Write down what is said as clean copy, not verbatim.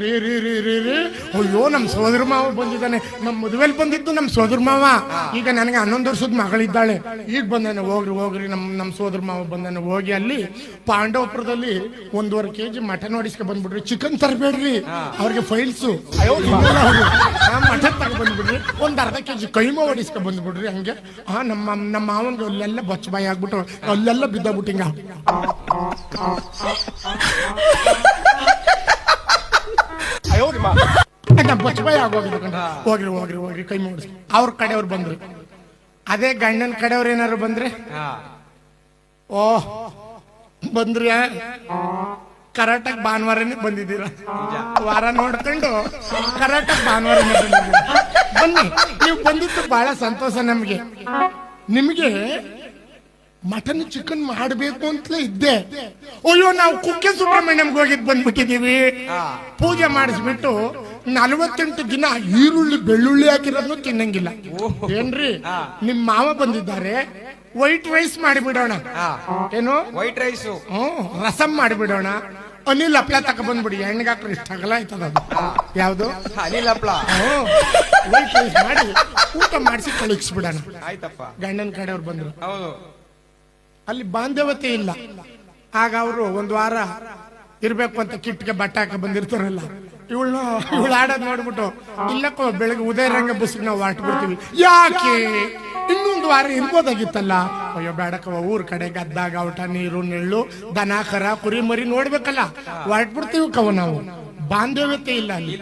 ರೀ ರೀ ರೀ ರೀ ರೀ ಅಯ್ಯೋ ನಮ್ಮ ಸೋದರ ಮಾವ ಬಂದಿದ್ದಾನೆ. ನಮ್ಮ ಮದುವೆಲಿ ಬಂದಿದ್ದು ನಮ್ಮ ಸೋದರ ಮಾವ. ಈಗ ನನಗೆ 11 ವರ್ಷದ ಮಗಳಿದ್ದಾಳೆ. ಈಗ ಬಂದಾನೆ. ಹೋಗ್ರಿ ನಮ್ಮ ಸೋದರ ಮಾವ ಬಂದಾನೆ. ಹೋಗಿ ಅಲ್ಲಿ ಪಾಂಡವಪುರದಲ್ಲಿ 1.5 kg ಮಟನ್ ಹೊಡಿಸ್ಕೊ ಬಂದ್ಬಿಡ್ರಿ. ಚಿಕನ್ ತರಬೇಡ್ರಿ, ಅವ್ರಿಗೆ ಫೈಲ್ಸು. ಮಟನ್ ತಗೊ ಬಂದ್ಬಿಡ್ರಿ. 1/2 kg ಕೈಮಾ ಹೊಡಿಸ್ಕೊ ಬಂದ್ಬಿಡ್ರಿ. ಹಂಗೆ ನಮ್ಮ ಮಾವನ್ಗೆ ಅಲ್ಲೆಲ್ಲ ಬಚ್ಚ ಬಾಯಿ ಆಗ್ಬಿಟ್ಟು ಅಲ್ಲೆಲ್ಲ ಬಿದ್ದಬಿಟ್ಟಿಂಗ. ಬಚ್ಚಬಾಯಿ ಆಗೋಗಿದ್ದು ಕಣ. ಹೋಗ್ರಿ ಕೈ ಮೂಡಿಸಿ. ಅವ್ರ ಕಡೆಯವ್ರು ಬಂದ್ರು. ಅದೇ ಗಂಡನ ಕಡೆಯವ್ರು ಏನಾರು ಬಂದ್ರೆ ಓಹ್ ಬಂದ್ರಿ ಕರಾಟಕ್ ಭಾನುವಾರನೇ ಬಂದಿದ್ದೀರ. ವಾರ ನೋಡ್ಕೊಂಡು ಕರಾಟಕ್ ಭಾನುವಾರನೇ ಬಂದಿದ್ದೀರ. ಬನ್ನಿ, ನೀವು ಬಂದಿದ್ದು ಬಹಳ ಸಂತೋಷ ನಮ್ಗೆ. ನಿಮ್ಗೆ ಮಟನ್ ಚಿಕನ್ ಮಾಡಬೇಕು ಅಂತಲೇ ಇದ್ದೆ. ಅಯ್ಯೋ, ನಾವು ಕುಕ್ಕೆ ಸುಬ್ರಹ್ಮಣ್ಯಂಗೆ ಹೋಗಿದ್ ಬಂದ್ಬಿಟ್ಟಿದೀವಿ. ಪೂಜೆ ಮಾಡಿಸ್ಬಿಟ್ಟು 48 ದಿನ ಈರುಳ್ಳಿ ಬೆಳ್ಳುಳ್ಳಿ ಹಾಕಿರೋದ್ನು ತಿನ್ನಂಗಿಲ್ಲ. ಏನ್ರಿ, ನಿಮ್ ಮಾವ ಬಂದಿದ್ದಾರೆ. ವೈಟ್ ರೈಸ್ ಮಾಡಿಬಿಡೋಣ. ಏನು ವೈಟ್ ರೈಸ್? ರಸಂ ಮಾಡಿಬಿಡೋಣ. ಅನಿಲ್ ಹಪ್ಳ ತಕ ಬಂದ್ಬಿಡಿ. ಹೆಣ್ಗಾಕ್ರೆ ಇಷ್ಟ ಆಗಲ್ಲ ಆಯ್ತದ. ಯಾವ್ದು ಅನಿಲ್ ಹಪ್ಳ? ವೈಟ್ ರೈಸ್ ಮಾಡಿ ಊಟ ಮಾಡಿಸಿ ಕಳಿಸ್ಬಿಡೋಣ. ಆಯ್ತಪ್ಪ. ಗಂಡನ ಕಡೆಯವ್ರು ಬಂದ್ರು. ಹೌದು. ಅಲ್ಲಿ ಬಾಂಧವ್ಯತೆ ಇಲ್ಲ. ಆಗ ಅವರು 1 ವಾರ ಇರ್ಬೇಕು ಅಂತ ಕಿಟ್ಗೆ ಬಟ್ಟೆ ಹಾಕ ಬಂದಿರ್ತಾರಲ್ಲ, ಇವಳು ಆಡೋದ್ ನೋಡ್ಬಿಟ್ಟು ಇಲ್ಲಕ್ಕೋ ಬೆಳಗ್ಗೆ ಉದಯರಂಗ ಬಸ್ಗೆ ನಾವು ಹೊರಟ್ಬಿಡ್ತೀವಿ. ಯಾಕೆ 1 ವಾರ ಇರ್ಬೋದಾಗಿತ್ತಲ್ಲ. ಅಯ್ಯೋ ಬೇಡಕ್ಕವ, ಊರ್ ಕಡೆ ಗದ್ದಾಗ ಊಟ ನೀರು ನೆಳ್ಳು ದನ ಕರ ಕುರಿ ಮರಿ ನೋಡ್ಬೇಕಲ್ಲ, ಹೊರಟ್ಬಿಡ್ತೀವಿ ಕವ ನಾವು. ಬಾಂಧವ್ಯತೆ ಇಲ್ಲ ಅಲ್ಲಿ.